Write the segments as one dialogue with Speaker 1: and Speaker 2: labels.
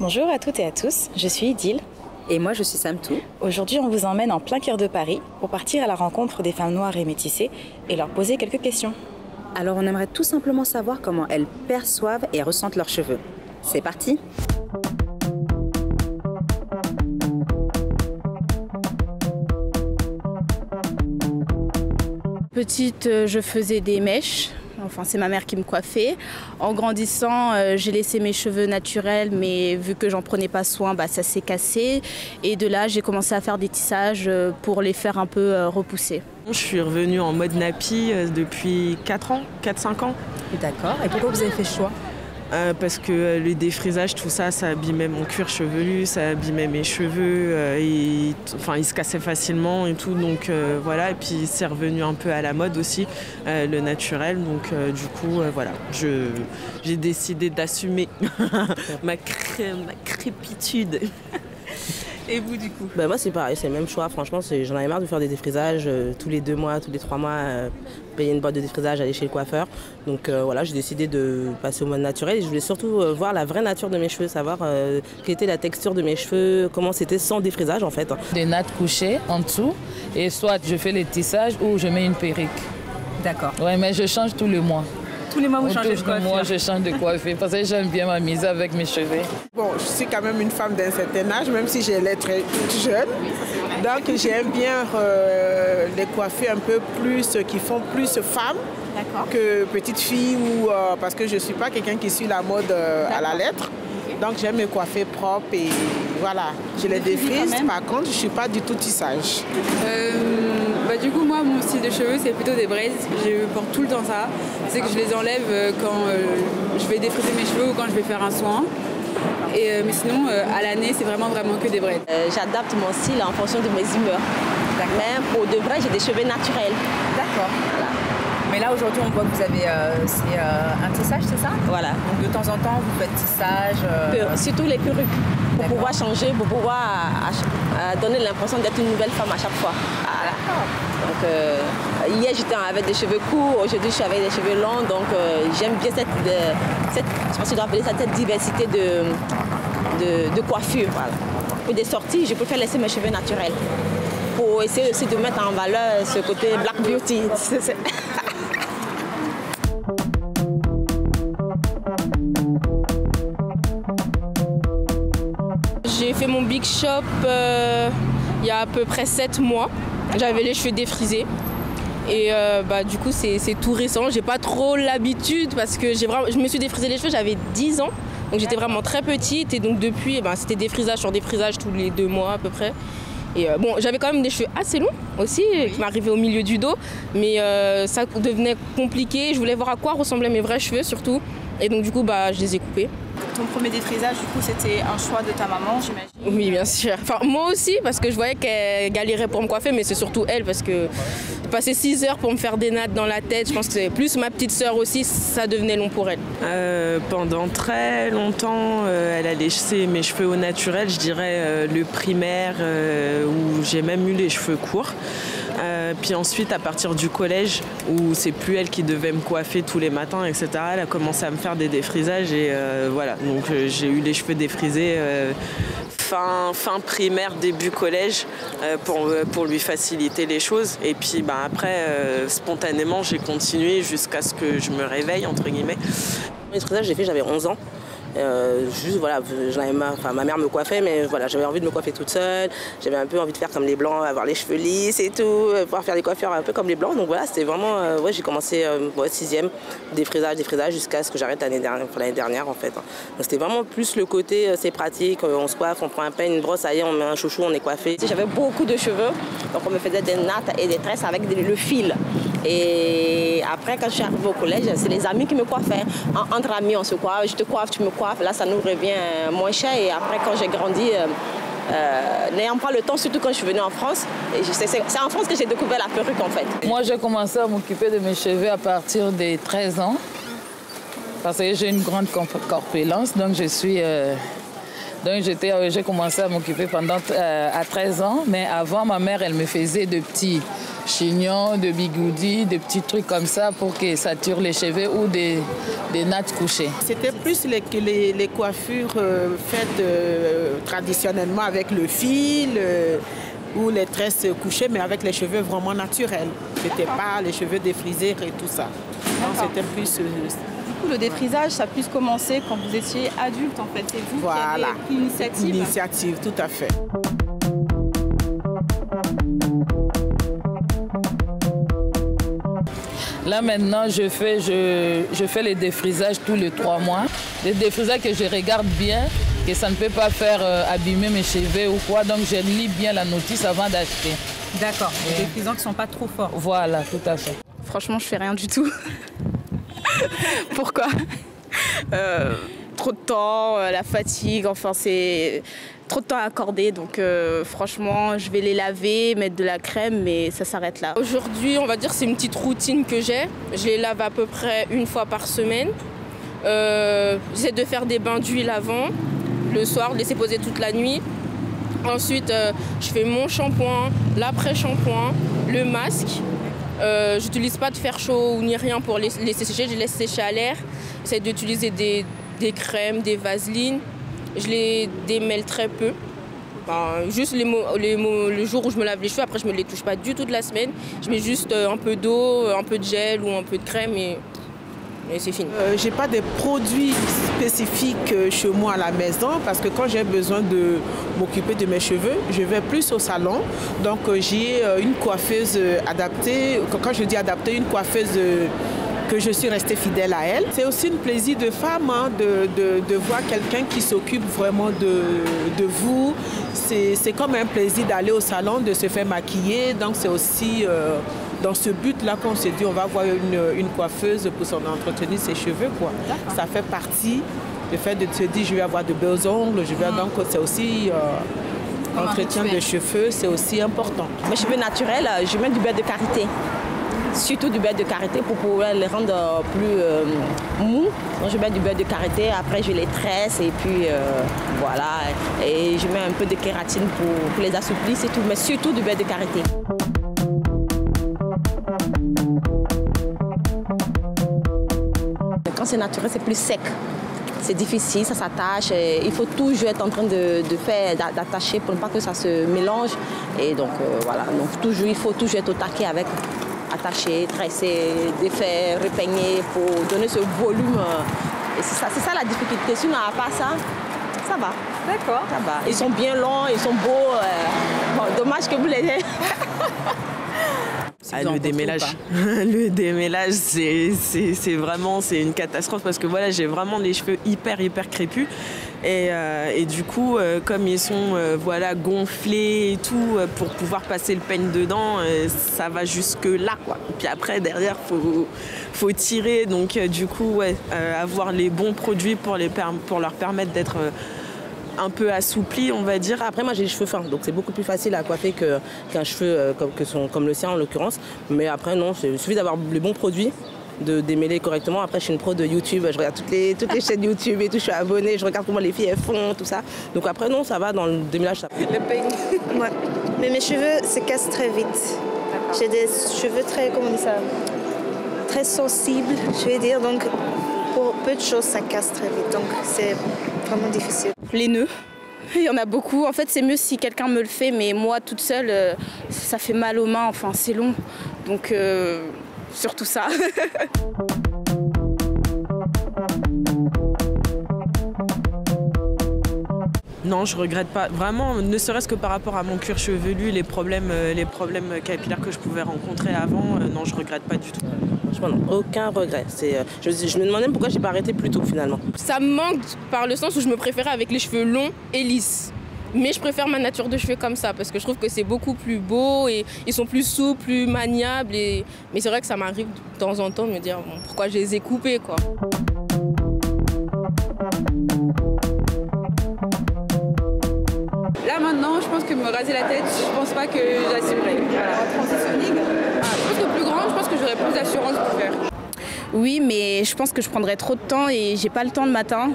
Speaker 1: Bonjour à toutes et à tous, je suis Idil.
Speaker 2: Et moi je suis Samtou.
Speaker 1: Aujourd'hui on vous emmène en plein cœur de Paris pour partir à la rencontre des femmes noires et métissées et leur poser quelques questions.
Speaker 2: Alors on aimerait tout simplement savoir comment elles perçoivent et ressentent leurs cheveux. C'est parti!
Speaker 3: Petite, je faisais des mèches. Enfin, c'est ma mère qui me coiffait. En grandissant, j'ai laissé mes cheveux naturels, mais vu que j'en prenais pas soin, ça s'est cassé. Et de là, j'ai commencé à faire des tissages pour les faire un peu repousser.
Speaker 4: Je suis revenue en mode nappy depuis 4-5 ans.
Speaker 2: D'accord. Et pourquoi vous avez fait ce choix ?
Speaker 4: Parce que le défrisage, tout ça, ça abîmait mon cuir chevelu, ça abîmait mes cheveux, ils se cassaient facilement et tout, donc voilà. Et puis c'est revenu un peu à la mode aussi, le naturel, donc du coup, voilà, j'ai décidé d'assumer ma crépitude.
Speaker 5: Et vous du coup?
Speaker 6: Moi c'est pareil, c'est le même choix. Franchement, j'en avais marre de faire des défrisages tous les 2 mois, tous les 3 mois, payer une boîte de défrisage, aller chez le coiffeur. Donc voilà, j'ai décidé de passer au mode naturel et je voulais surtout voir la vraie nature de mes cheveux, savoir quelle était la texture de mes cheveux, comment c'était sans défrisage en fait.
Speaker 7: Des nattes couchées en dessous et soit je fais les tissages ou je mets une perruque.
Speaker 2: D'accord.
Speaker 7: Ouais, mais je change tous les mois.
Speaker 5: Tous les mois, vous changez de coiffure?
Speaker 7: Tous les mois, je change de coiffure parce que j'aime bien m'amuser avec mes cheveux.
Speaker 8: Bon, je suis quand même une femme d'un certain âge, même si j'ai l'air très jeune. Donc, j'aime bien les coiffures un peu plus, qui font plus femme que petite fille, ou parce que je ne suis pas quelqu'un qui suit la mode à la lettre. Donc, j'aime me coiffer propre et voilà. Je les défrise, par contre, je ne suis pas du tout tissage.
Speaker 9: Du coup, moi, mon style de cheveux, c'est plutôt des braids. Je porte tout le temps ça. C'est que je les enlève quand je vais défriser mes cheveux ou quand je vais faire un soin. Mais sinon, à l'année, c'est vraiment que des braids.
Speaker 10: J'adapte mon style en fonction de mes humeurs. Mais pour de vrai, j'ai des cheveux naturels.
Speaker 2: D'accord. Voilà. Mais là, aujourd'hui, on voit que vous avez un tissage, c'est ça?
Speaker 10: Voilà.
Speaker 2: Donc de temps en temps, vous faites tissage
Speaker 10: surtout les perruques. Pour pouvoir changer, pour pouvoir donner l'impression d'être une nouvelle femme à chaque fois. Voilà. Donc hier j'étais avec des cheveux courts, aujourd'hui je suis avec des cheveux longs, donc j'aime bien cette je pense que je dois appeler ça cette diversité de coiffure. Voilà. Pour des sorties, je préfère laisser mes cheveux naturels pour essayer aussi de mettre en valeur ce côté black beauty.
Speaker 3: J'ai fait mon big shop il y a à peu près 7 mois. J'avais les cheveux défrisés. Et du coup, c'est tout récent. J'ai pas trop l'habitude parce que je me suis défrisé les cheveux, j'avais 10 ans. Donc j'étais vraiment très petite. Et donc depuis, c'était défrisage sur défrisage tous les 2 mois à peu près. Et j'avais quand même des cheveux assez longs aussi, qui m'arrivaient au milieu du dos. Mais ça devenait compliqué. Je voulais voir à quoi ressemblaient mes vrais cheveux surtout. Et donc du coup, je les ai coupés.
Speaker 5: Ton premier défrisage, du coup, c'était un choix de ta maman, j'imagine?
Speaker 3: Oui, bien sûr. Enfin, moi aussi, parce que je voyais qu'elle galérait pour me coiffer, mais c'est surtout elle, parce que passer 6 heures pour me faire des nattes dans la tête, je pense que c'est plus ma petite sœur aussi, ça devenait long pour elle.
Speaker 4: Pendant très longtemps, elle a laissé mes cheveux au naturel, je dirais le primaire, où j'ai même eu les cheveux courts. Puis ensuite, à partir du collège, où c'est plus elle qui devait me coiffer tous les matins, etc., elle a commencé à me faire des défrisages et voilà. Donc j'ai eu les cheveux défrisés fin primaire, début collège, pour lui faciliter les choses. Et puis après, spontanément, j'ai continué jusqu'à ce que je me réveille, entre guillemets.
Speaker 6: Le défrisage, j'ai fait, j'avais 11 ans. Juste voilà, j'en avais marre, ma mère me coiffait, mais voilà, j'avais envie de me coiffer toute seule, j'avais un peu envie de faire comme les blancs, avoir les cheveux lisses et tout, pouvoir faire des coiffures un peu comme les blancs, donc voilà, c'était vraiment, j'ai commencé 6e, défrisage jusqu'à ce que j'arrête l'année dernière en fait. Donc c'était vraiment plus le côté, c'est pratique, on se coiffe, on prend un peigne, une brosse, ça y est, on met un chouchou, on est coiffé.
Speaker 10: J'avais beaucoup de cheveux, donc on me faisait des nattes et des tresses avec le fil. Et après, quand je suis arrivée au collège, c'est les amis qui me coiffaient. Entre amis, on se coiffe, je te coiffe, tu me coiffes. Là, ça nous revient moins cher. Et après, quand j'ai grandi, n'ayant pas le temps, surtout quand je suis venue en France, c'est en France que j'ai découvert la perruque, en fait.
Speaker 7: Moi, j'ai commencé à m'occuper de mes cheveux à partir des 13 ans. Parce que j'ai une grande corpulence, donc j'ai commencé à m'occuper à 13 ans. Mais avant, ma mère, elle me faisait de petits chignons, de bigoudis, des petits trucs comme ça pour que ça tire les cheveux ou des nattes couchées.
Speaker 8: C'était plus les coiffures faites traditionnellement avec le fil ou les tresses couchées, mais avec les cheveux vraiment naturels. C'était pas les cheveux défrisés et tout ça. C'était plus...
Speaker 5: Du coup, le défrisage, ça a pu commencer quand vous étiez adulte, en fait. C'est vous qui avez pris l'initiative.
Speaker 8: L'initiative, tout à fait.
Speaker 7: Là maintenant, je fais les défrisages tous les 3 mois. Des défrisages que je regarde bien, que ça ne peut pas faire abîmer mes cheveux ou quoi. Donc je lis bien la notice avant d'acheter.
Speaker 2: D'accord, des défrisants qui ne sont pas trop forts.
Speaker 7: Voilà, tout à fait.
Speaker 5: Franchement, je fais rien du tout. Pourquoi Trop de temps, la fatigue, enfin c'est trop de temps à accorder. Donc franchement, je vais les laver, mettre de la crème, mais ça s'arrête là.
Speaker 3: Aujourd'hui, on va dire c'est une petite routine que j'ai. Je les lave à peu près 1 fois par semaine. J'essaie de faire des bains d'huile avant, le soir, laisser poser toute la nuit. Ensuite, je fais mon shampoing, l'après-shampoing, le masque. J'utilise pas de fer chaud ni rien pour les sécher, je les laisse sécher à l'air. J'essaie d'utiliser des crèmes, des vaselines. Je les démêle très peu. Enfin, juste le jour où je me lave les cheveux, après je ne me les touche pas du tout de la semaine. Je mets juste un peu d'eau, un peu de gel ou un peu de crème et c'est fini.
Speaker 8: J'ai pas de produits spécifiques chez moi à la maison parce que quand j'ai besoin de m'occuper de mes cheveux, je vais plus au salon. Donc j'ai une coiffeuse adaptée. Quand je dis adaptée, une coiffeuse que je suis restée fidèle à elle. C'est aussi un plaisir de femme de voir quelqu'un qui s'occupe vraiment de vous. C'est comme un plaisir d'aller au salon, de se faire maquiller. Donc c'est aussi dans ce but-là qu'on s'est dit on va voir une coiffeuse pour s'en entretenir ses cheveux, quoi. Ça fait partie du fait de se dire je vais avoir de beaux ongles, donc c'est aussi entretien de cheveux, c'est aussi important.
Speaker 10: Mes cheveux naturels, je mets du beurre de karité. Surtout du beurre de karité pour pouvoir les rendre plus mous. Donc je mets du beurre de karité, après je les tresse et puis voilà. Et je mets un peu de kératine pour les assouplir, c'est tout, mais surtout du beurre de karité. Quand c'est naturel, c'est plus sec. C'est difficile, ça s'attache. Il faut toujours être en train d'attacher pour ne pas que ça se mélange. Et donc voilà, donc il faut toujours être au taquet avec. Attacher, tresser, défaire, repeigner pour donner ce volume. Et c'est ça la difficulté. Sinon, à part ça, ça va.
Speaker 2: D'accord.
Speaker 10: Ça va. Ils sont bien longs, ils sont beaux. Bon, dommage que vous les ayez.
Speaker 4: Le démêlage. Le démêlage, c'est vraiment une catastrophe parce que voilà, j'ai vraiment les cheveux hyper crépus. Et du coup, comme ils sont voilà, gonflés et tout, pour pouvoir passer le peigne dedans, ça va jusque là, quoi. Puis après, derrière, faut tirer. Donc du coup, ouais, avoir les bons produits pour leur permettre d'être un peu assoupli, on va dire.
Speaker 6: Après, moi, j'ai les cheveux fins, donc c'est beaucoup plus facile à coiffer qu'un cheveu comme le sien, en l'occurrence. Mais après, non, il suffit d'avoir les bons produits, de démêler correctement. Après, je suis une pro de YouTube, je regarde toutes les chaînes YouTube et tout, je suis abonnée, je regarde comment les filles elles font, tout ça. Donc après, non, ça va, dans le démêlage, ça va.
Speaker 11: Le peigne. Ouais. Mais mes cheveux se cassent très vite. J'ai des cheveux très, comment on dit ça, très sensibles, je vais dire. Donc, pour peu de choses, ça casse très vite. Donc, c'est vraiment difficile.
Speaker 5: Les nœuds. Il y en a beaucoup. En fait, c'est mieux si quelqu'un me le fait, mais moi, toute seule, ça fait mal aux mains. Enfin, c'est long. Donc, surtout ça.
Speaker 4: Non, je regrette pas. Vraiment, ne serait-ce que par rapport à mon cuir chevelu, les problèmes capillaires que je pouvais rencontrer avant, non, je regrette pas du tout.
Speaker 6: Franchement, non, aucun regret. Je me demande même pourquoi j'ai pas arrêté plus tôt, finalement.
Speaker 3: Ça me manque par le sens où je me préférais avec les cheveux longs et lisses. Mais je préfère ma nature de cheveux comme ça parce que je trouve que c'est beaucoup plus beau et ils sont plus souples, plus maniables. Mais c'est vrai que ça m'arrive de temps en temps de me dire bon, pourquoi je les ai coupés, quoi.
Speaker 9: Là maintenant, je pense que me raser la tête, je pense pas que j'assumerai. Voilà.
Speaker 5: Transitionning.
Speaker 9: Je pense que plus grande, je pense que j'aurais plus d'assurance pour faire.
Speaker 5: Oui, mais je pense que je prendrais trop de temps et j'ai pas le temps le matin.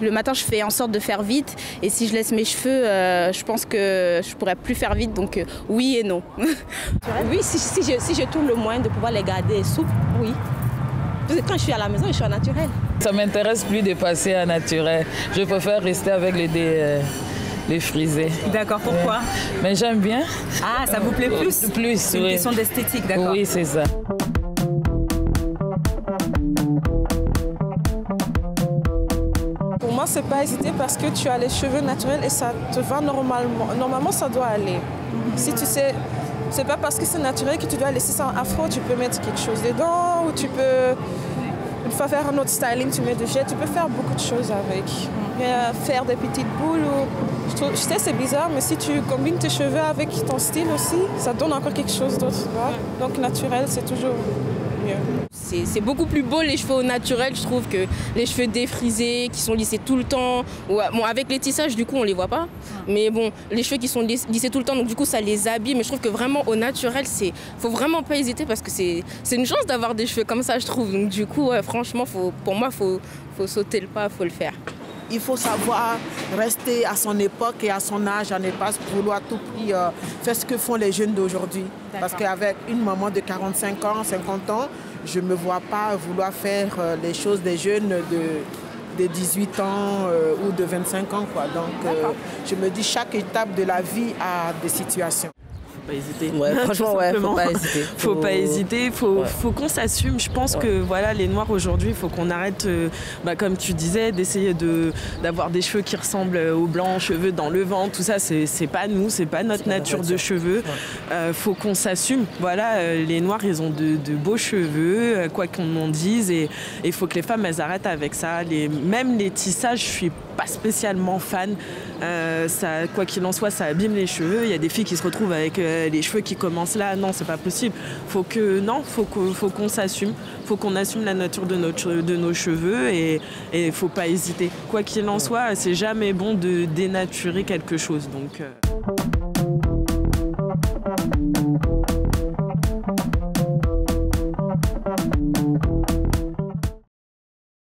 Speaker 5: Le matin, je fais en sorte de faire vite. Et si je laisse mes cheveux, je pense que je pourrais plus faire vite. Donc oui et non.
Speaker 10: Oui, si je trouve le moyen de pouvoir les garder souples, oui. Parce que quand je suis à la maison, je suis en naturel.
Speaker 7: Ça m'intéresse plus de passer à naturel. Je préfère rester avec les frisés.
Speaker 2: D'accord, pourquoi?
Speaker 7: Mais j'aime bien.
Speaker 2: Ah, ça vous plaît plus?
Speaker 7: Plus,
Speaker 2: c'est une question d'esthétique, d'accord.
Speaker 7: Oui, c'est ça.
Speaker 12: Pour moi, c'est pas hésiter parce que tu as les cheveux naturels et ça te va normalement. Normalement, ça doit aller. Si tu sais, c'est pas parce que c'est naturel que tu dois laisser ça en afro, tu peux mettre quelque chose dedans ou tu peux, une fois faire un autre styling, tu mets du jet, tu peux faire beaucoup de choses avec. Faire des petites boules ou... Je sais, c'est bizarre, mais si tu combines tes cheveux avec ton style aussi, ça donne encore quelque chose d'autre. Donc naturel, c'est toujours mieux.
Speaker 3: C'est beaucoup plus beau les cheveux au naturel, je trouve, que les cheveux défrisés, qui sont lissés tout le temps. Bon, avec les tissages, du coup, on les voit pas. Mais bon, les cheveux qui sont lissés tout le temps, donc du coup, ça les habille. Mais je trouve que vraiment, au naturel, faut vraiment pas hésiter parce que c'est une chance d'avoir des cheveux comme ça, je trouve. Donc du coup, ouais, franchement, pour moi, faut sauter le pas, faut le faire.
Speaker 8: Il faut savoir rester à son époque et à son âge, à ne pas vouloir tout prix faire ce que font les jeunes d'aujourd'hui. Parce qu'avec une maman de 45 ans, 50 ans, je ne me vois pas vouloir faire les choses des jeunes de 18 ans ou de 25 ans. Quoi. Donc je me dis chaque étape de la vie a des situations.
Speaker 4: Pas hésiter.
Speaker 6: Ouais, franchement, ouais, faut pas hésiter.
Speaker 4: Faut pas hésiter, faut qu'on s'assume. Je pense que voilà, les Noirs aujourd'hui, il faut qu'on arrête, comme tu disais, d'essayer d'avoir des cheveux qui ressemblent aux blancs, cheveux dans le vent, tout ça, c'est pas nous, c'est pas notre nature de cheveux. Faut qu'on s'assume. Voilà, les Noirs, ils ont de beaux cheveux, quoi qu'on en dise, et il faut que les femmes, elles arrêtent avec ça. Même les tissages, je suis pas spécialement fan. Quoi qu'il en soit, ça abîme les cheveux. Il y a des filles qui se retrouvent avec les cheveux qui commencent là. Non, c'est pas possible. Faut qu'on s'assume. Faut qu'on assume la nature de nos cheveux et faut pas hésiter. Quoi qu'il en soit, c'est jamais bon de dénaturer quelque chose. Donc.